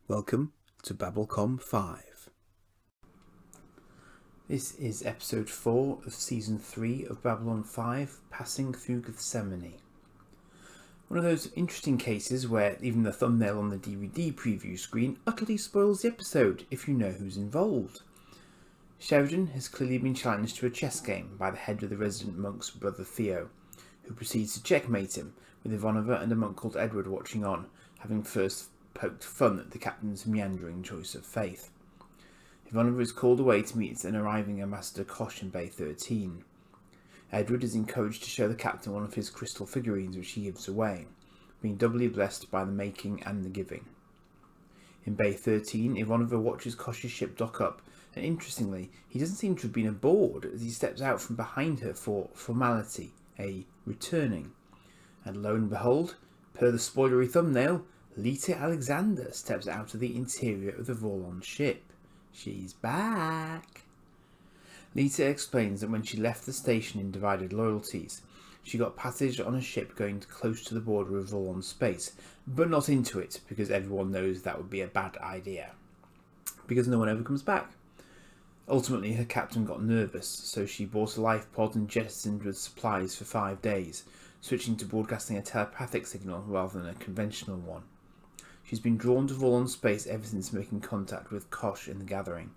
Welcome to Babblecom 5. This is episode 4 of season 3 of Babylon 5, Passing Through Gethsemane. One of those interesting cases where even the thumbnail on the DVD preview screen utterly spoils the episode if you know who's involved. Sheridan has clearly been challenged to a chess game by the head of the resident monk's brother Theo, who proceeds to checkmate him, with Ivanova and a monk called Edward watching on, having first poked fun at the captain's meandering choice of faith. Ivanova is called away to meet an arriving Ambassador Kosh in Bay 13. Edward is encouraged to show the captain one of his crystal figurines which he gives away, being doubly blessed by the making and the giving. In Bay 13, Ivanova watches Kosh's ship dock up, and interestingly, he doesn't seem to have been aboard as he steps out from behind her for formality, a returning. And lo and behold, per the spoilery thumbnail, Lita Alexander steps out of the interior of the Vorlon ship. She's back. Lita explains that when she left the station in Divided Loyalties, she got passage on a ship going close to the border of Vorlon space, but not into it because everyone knows that would be a bad idea, because no one ever comes back. Ultimately, her captain got nervous, so she bought a life pod and jettisoned with supplies for 5 days, switching to broadcasting a telepathic signal rather than a conventional one. She's been drawn to Vorlon space ever since making contact with Kosh in the Gathering.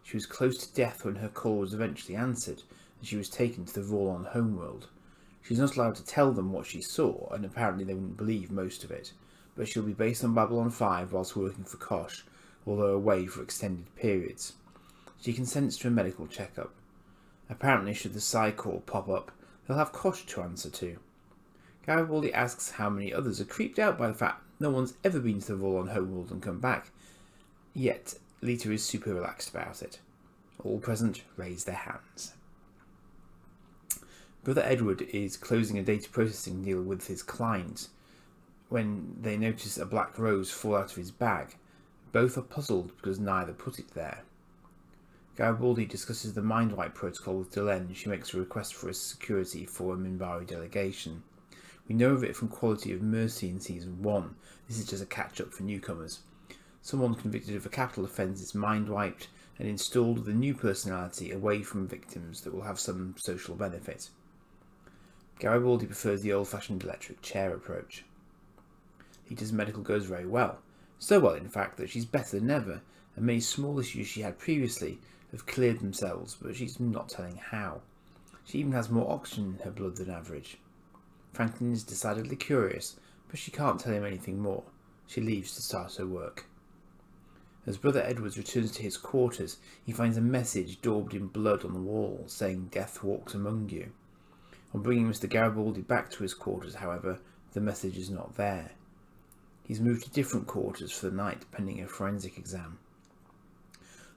She was close to death when her call was eventually answered, and she was taken to the Vorlon homeworld. She's not allowed to tell them what she saw, and apparently they wouldn't believe most of it, but she'll be based on Babylon 5 whilst working for Kosh, although away for extended periods. She consents to a medical checkup. Apparently, should the Psi Corps pop up, they'll have Kosh to answer to. Garibaldi asks how many others are creeped out by the fact no one's ever been to the Vorlon homeworld and come back, yet Lita is super relaxed about it. All present raise their hands. Brother Edward is closing a data processing deal with his client when they notice a black rose fall out of his bag. Both are puzzled because neither put it there. Garibaldi discusses the mind wipe protocol with Delenn and she makes a request for his security for a Minbari delegation. We know of it from Quality of Mercy in Season 1. This is just a catch-up for newcomers. Someone convicted of a capital offence is mind-wiped and installed with a new personality away from victims that will have some social benefit. Garibaldi prefers the old-fashioned electric chair approach. Lita's medical goes very well. So well, in fact, that she's better than ever, and many small issues she had previously have cleared themselves, but she's not telling how. She even has more oxygen in her blood than average. Franklin is decidedly curious, but she can't tell him anything more. She leaves to start her work. As Brother Edwards returns to his quarters, he finds a message daubed in blood on the wall, saying "Death walks among you." On bringing Mr. Garibaldi back to his quarters, however, the message is not there. He's moved to different quarters for the night, pending a forensic exam.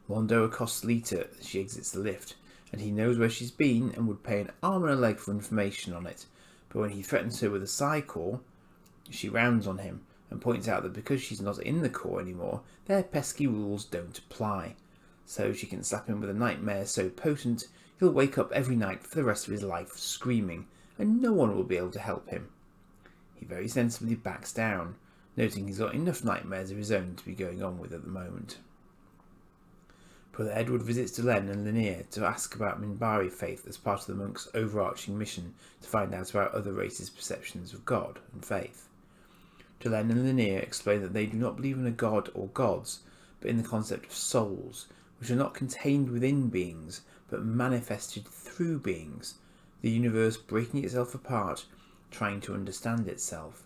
Londo accosts Lita as she exits the lift, and he knows where she's been and would pay an arm and a leg for information on it, but when he threatens her with a Psi Corps, she rounds on him and points out that because she's not in the Corps anymore, their pesky rules don't apply. So she can slap him with a nightmare so potent he'll wake up every night for the rest of his life screaming, and no one will be able to help him. He very sensibly backs down, noting he's got enough nightmares of his own to be going on with at the moment. Brother Edward visits Delenn and Lanier to ask about Minbari faith as part of the monk's overarching mission to find out about other races' perceptions of God and faith. Delenn and Lanier explain that they do not believe in a god or gods, but in the concept of souls, which are not contained within beings, but manifested through beings, the universe breaking itself apart, trying to understand itself.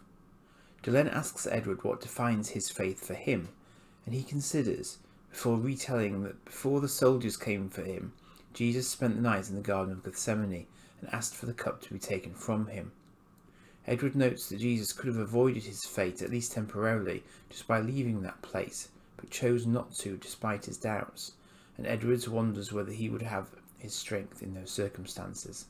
Delenn asks Edward what defines his faith for him, and he considers, before retelling that before the soldiers came for him, Jesus spent the night in the Garden of Gethsemane and asked for the cup to be taken from him. Edward notes that Jesus could have avoided his fate, at least temporarily, just by leaving that place, but chose not to despite his doubts, and Edward wonders whether he would have his strength in those circumstances.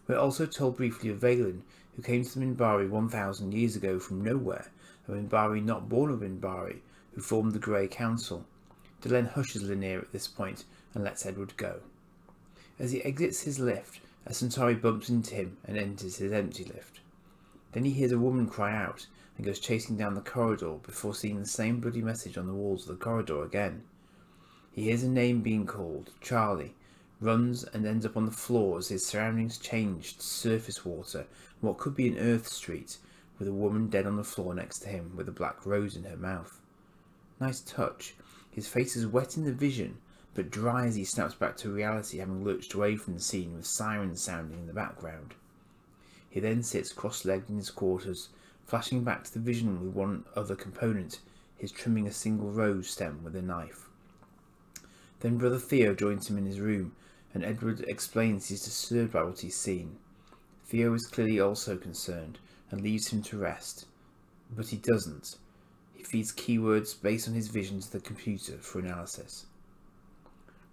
We are also told briefly of Valen, who came to the Minbari 1,000 years ago from nowhere, a Minbari not born of Minbari, who formed the Grey Council. Delenn hushes Lanier at this point and lets Edward go. As he exits his lift, a Centauri bumps into him and enters his empty lift. Then he hears a woman cry out, and goes chasing down the corridor before seeing the same bloody message on the walls of the corridor again. He hears a name being called, Charlie, runs and ends up on the floor as his surroundings change to surface water in what could be an Earth street, with a woman dead on the floor next to him with a black rose in her mouth. Nice touch. His face is wet in the vision, but dry as he snaps back to reality, having lurched away from the scene with sirens sounding in the background. He then sits cross-legged in his quarters, flashing back to the vision with one other component, his trimming a single rose stem with a knife. Then Brother Theo joins him in his room, and Edward explains he's disturbed by what he's seen. Theo is clearly also concerned, and leaves him to rest. But he doesn't. He feeds keywords based on his vision to the computer for analysis.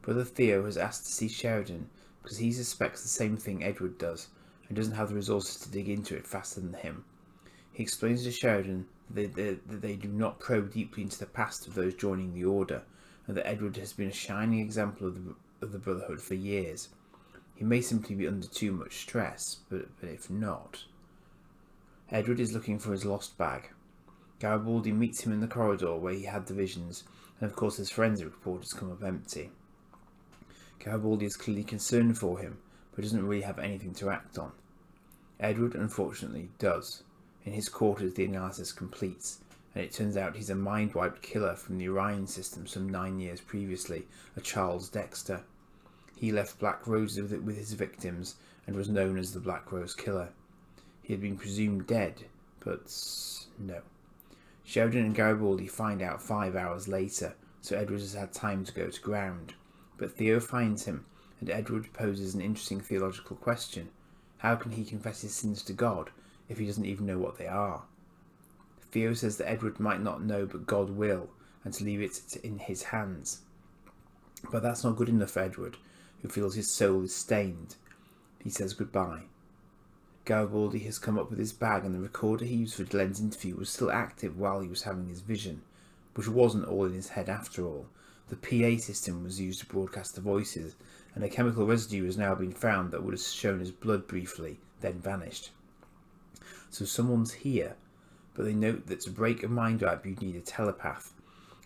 Brother Theo has asked to see Sheridan because he suspects the same thing Edward does, and doesn't have the resources to dig into it faster than him. He explains to Sheridan that they do not probe deeply into the past of those joining the Order, and that Edward has been a shining example of the Brotherhood for years. He may simply be under too much stress, but if not... Edward is looking for his lost bag. Garibaldi meets him in the corridor where he had the visions, and of course his forensic report has come up empty. Garibaldi is clearly concerned for him, but doesn't really have anything to act on. Edward, unfortunately, does. In his quarters the analysis completes, and it turns out he's a mind-wiped killer from the Orion system some 9 years previously, a Charles Dexter. He left Black Roses with his victims, and was known as the Black Rose Killer. He had been presumed dead, but no. Sheridan and Garibaldi find out 5 hours later, so Edward has had time to go to ground. But Theo finds him, and Edward poses an interesting theological question. How can he confess his sins to God if he doesn't even know what they are? Theo says that Edward might not know, but God will, and to leave it in his hands. But that's not good enough for Edward, who feels his soul is stained. He says goodbye. Garibaldi has come up with his bag, and the recorder he used for Glenn's interview was still active while he was having his vision, which wasn't all in his head after all. The PA system was used to broadcast the voices, and a chemical residue has now been found that would have shown as blood briefly, then vanished. So someone's here, but they note that to break a mind wipe you need a telepath,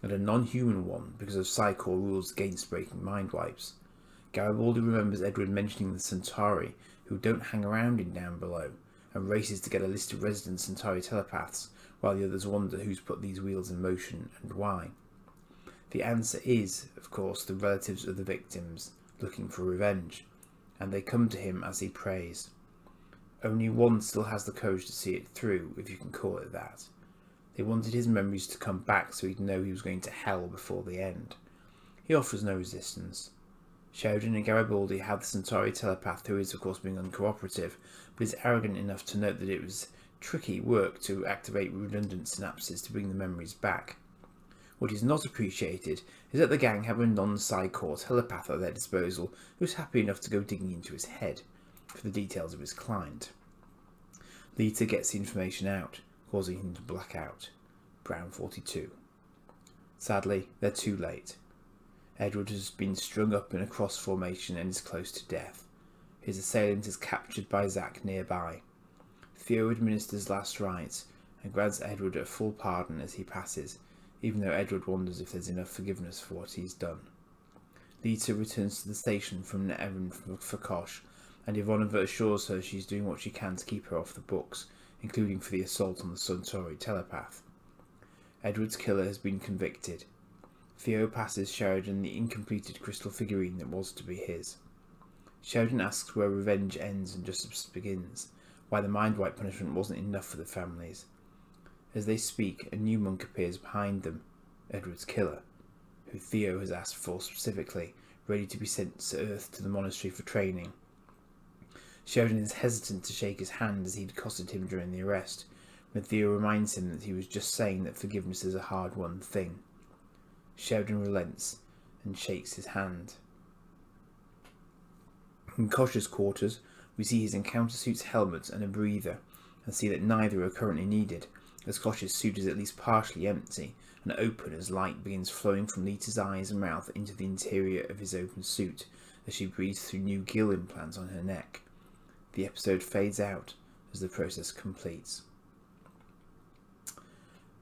and a non-human one because of Psy-Corps rules against breaking mind wipes. Garibaldi remembers Edward mentioning the Centauri, who don't hang around in Down Below, and races to get a list of resident Centauri telepaths, while the others wonder who's put these wheels in motion and why. The answer is, of course, the relatives of the victims, looking for revenge, and they come to him as he prays. Only one still has the courage to see it through, if you can call it that. They wanted his memories to come back so he'd know he was going to hell before the end. He offers no resistance. Sheridan and Garibaldi have the Centauri telepath, who is of course being uncooperative, but is arrogant enough to note that it was tricky work to activate redundant synapses to bring the memories back. What is not appreciated is that the gang have a non-Psy-Corps telepath at their disposal who is happy enough to go digging into his head for the details of his client. Lita gets the information out, causing him to black out. Brown 42. Sadly, they're too late. Edward has been strung up in a cross formation and is close to death. His assailant is captured by Zack nearby. Theo administers last rites and grants Edward a full pardon as he passes, even though Edward wonders if there's enough forgiveness for what he's done. Lita returns to the station from an errand for Kosh, and Ivanova assures her she's doing what she can to keep her off the books, including for the assault on the Centauri telepath. Edward's killer has been convicted. Theo passes Sheridan the incompleted crystal figurine that was to be his. Sheridan asks where revenge ends and justice begins, why the mind-wipe punishment wasn't enough for the families. As they speak, a new monk appears behind them, Edward's killer, who Theo has asked for specifically, ready to be sent to Earth to the monastery for training. Sheridan is hesitant to shake his hand as he'd accosted him during the arrest, when Theo reminds him that he was just saying that forgiveness is a hard-won thing. Sheridan relents and shakes his hand. In Kosh's quarters, we see his encounter suit's helmet and a breather, and see that neither are currently needed, as Kosh's suit is at least partially empty and open as light begins flowing from Lita's eyes and mouth into the interior of his open suit as she breathes through new gill implants on her neck. The episode fades out as the process completes.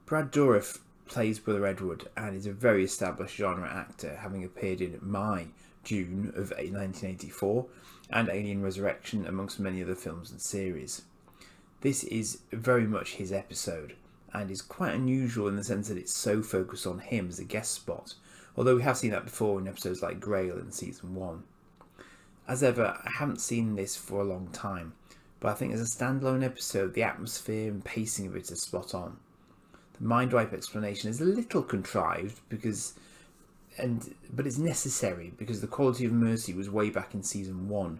Brad Dourif plays Brother Edward and is a very established genre actor, having appeared in My, June of 1984 and Alien Resurrection, amongst many other films and series. This is very much his episode, and is quite unusual in the sense that it's so focused on him as a guest spot, although we have seen that before in episodes like Grail in Season 1. As ever, I haven't seen this for a long time, but I think as a standalone episode, the atmosphere and pacing of it is spot on. The mind wipe explanation is a little contrived, but it's necessary because the quality of mercy was way back in Season 1.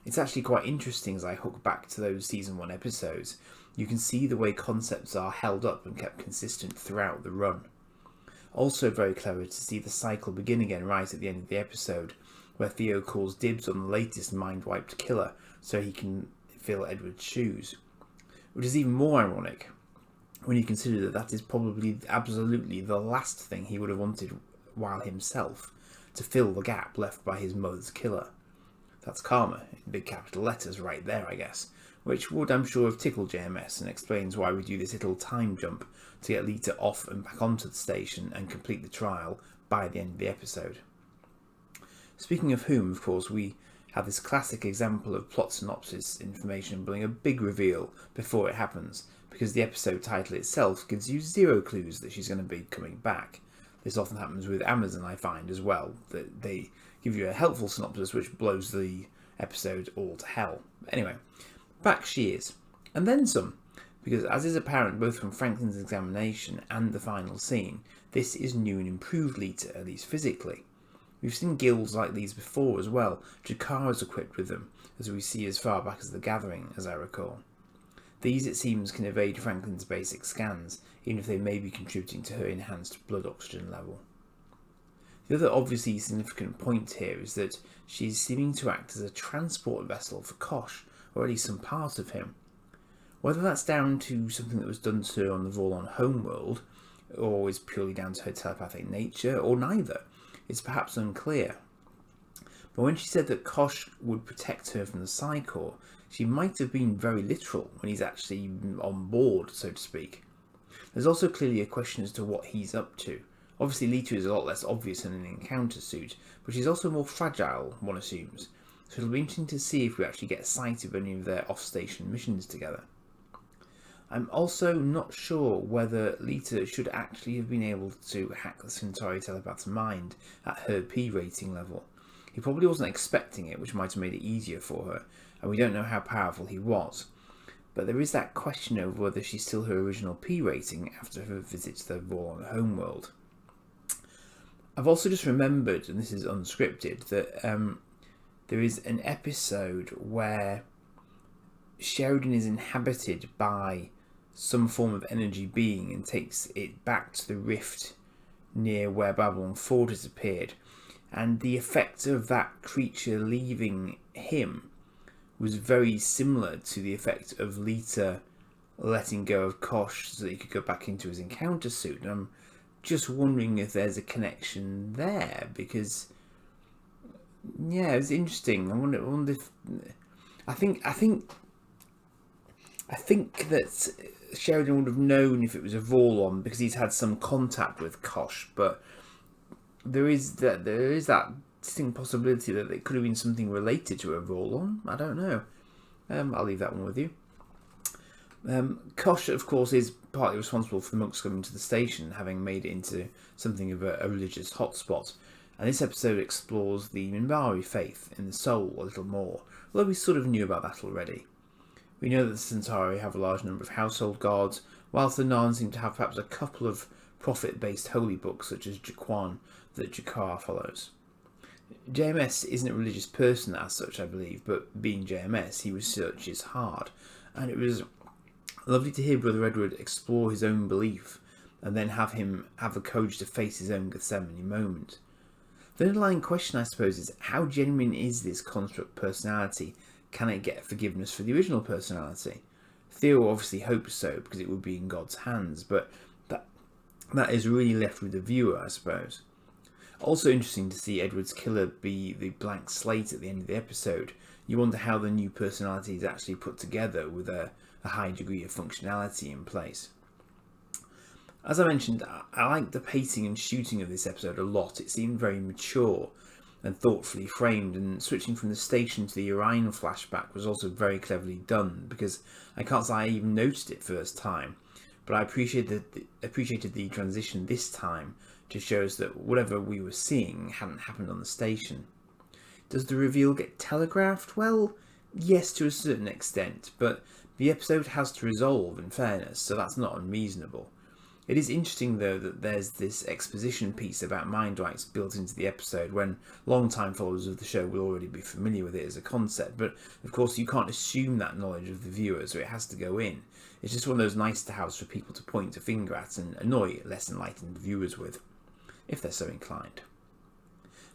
It's actually quite interesting as I hook back to those Season 1 episodes. You can see the way concepts are held up and kept consistent throughout the run. Also very clever to see the cycle begin again right at the end of the episode, where Theo calls dibs on the latest mind-wiped killer so he can fill Edward's shoes. Which is even more ironic when you consider that that is probably absolutely the last thing he would have wanted while himself, to fill the gap left by his mother's killer. That's karma, in big capital letters right there, I guess, which would, I'm sure, have tickled JMS and explains why we do this little time jump to get Lita off and back onto the station and complete the trial by the end of the episode. Speaking of whom, of course, we have this classic example of plot synopsis information being a big reveal before it happens, because the episode title itself gives you zero clues that she's going to be coming back. This often happens with Amazon, I find, as well, that they give you a helpful synopsis which blows the episode all to hell. Anyway, back she is, and then some, because as is apparent both from Franklin's examination and the final scene, this is new and improved Lita, at least physically. We've seen guilds like these before as well. Jakar is equipped with them, as we see as far back as The Gathering, as I recall. These, it seems, can evade Franklin's basic scans, even if they may be contributing to her enhanced blood oxygen level. The other obviously significant point here is that she is seeming to act as a transport vessel for Kosh, or at least some part of him. Whether that's down to something that was done to her on the Vorlon homeworld, or is purely down to her telepathic nature, or neither, is perhaps unclear. But when she said that Kosh would protect her from the Psychor, she might have been very literal when he's actually on board, so to speak. There's also clearly a question as to what he's up to. Obviously Lita is a lot less obvious in an encounter suit, but she's also more fragile, one assumes, so it'll be interesting to see if we actually get sight of any of their off-station missions together. I'm also not sure whether Lita should actually have been able to hack the Centauri telepath's mind at her P rating level. He probably wasn't expecting it, which might have made it easier for her, and we don't know how powerful he was. But there is that question over whether she's still her original P rating after her visit to the Vorlon homeworld. I've also just remembered, and this is unscripted, that there is an episode where Sheridan is inhabited by some form of energy being and takes it back to the rift near where Babylon 4 disappeared, and the effect of that creature leaving him was very similar to the effect of Lita letting go of Kosh so that he could go back into his encounter suit. And I'm just wondering if there's a connection there, because yeah, it's interesting. I wonder if I think that Sheridan would have known if it was a Vorlon because he's had some contact with Kosh, but there is that distinct possibility that it could have been something related to a Vorlon. I don't know. I'll leave that one with you. Kosh, of course, is partly responsible for the monks coming to the station, having made it into something of a religious hotspot. And this episode explores the Minbari faith in the soul a little more, although we sort of knew about that already. We know that the Centauri have a large number of household gods, whilst the Narn seem to have perhaps a couple of prophet-based holy books, such as Jaquan, that Jakar follows. JMS isn't a religious person as such, I believe, but being JMS, he researches hard, and it was lovely to hear Brother Edward explore his own belief, and then have him have the courage to face his own Gethsemane moment. The underlying question, I suppose, is how genuine is this construct personality? Can it get forgiveness for the original personality? Theo obviously hopes so, because it would be in God's hands, but that is really left with the viewer, I suppose. Also interesting to see Edward's killer be the blank slate at the end of the episode. You wonder how the new personality is actually put together with a high degree of functionality in place. As I mentioned, I liked the pacing and shooting of this episode a lot. It seemed very mature and thoughtfully framed, and switching from the station to the Orion flashback was also very cleverly done, because I can't say I even noticed it first time, but I appreciated the transition this time to show us that whatever we were seeing hadn't happened on the station. Does the reveal get telegraphed? Well, yes, to a certain extent, but the episode has to resolve, in fairness, so that's not unreasonable. It is interesting, though, that there's this exposition piece about mind rights built into the episode, when long-time followers of the show will already be familiar with it as a concept, but of course you can't assume that knowledge of the viewer, so it has to go in. It's just one of those nice-to-haves for people to point a finger at and annoy less enlightened viewers with, if they're so inclined.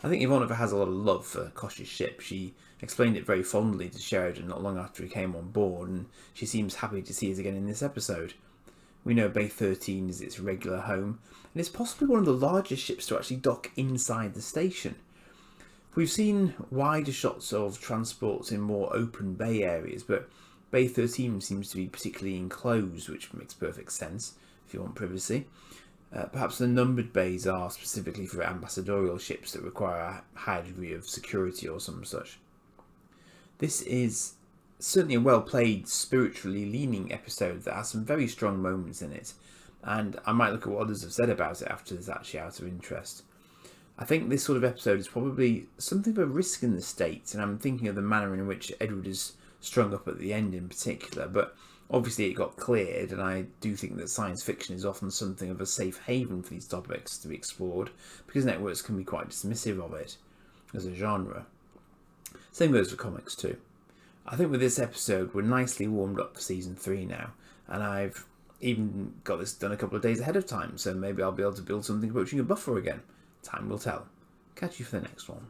I think Ivanova has a lot of love for Kosh's ship. She explained it very fondly to Sheridan not long after he came on board, and she seems happy to see it again in this episode. We know Bay 13 is its regular home, and it's possibly one of the largest ships to actually dock inside the station. We've seen wider shots of transports in more open bay areas, but Bay 13 seems to be particularly enclosed, which makes perfect sense if you want privacy. Perhaps the numbered bays are specifically for ambassadorial ships that require a high degree of security or some such. This is certainly a well-played, spiritually leaning episode that has some very strong moments in it, and I might look at what others have said about it after it's actually out of interest. I think this sort of episode is probably something of a risk in the States, and I'm thinking of the manner in which Edward is strung up at the end in particular, but obviously it got cleared, and I do think that science fiction is often something of a safe haven for these topics to be explored, because networks can be quite dismissive of it as a genre. Same goes for comics too. I think with this episode we're nicely warmed up for season 3 now, and I've even got this done a couple of days ahead of time, so maybe I'll be able to build something approaching a buffer again. Time will tell. Catch you for the next one.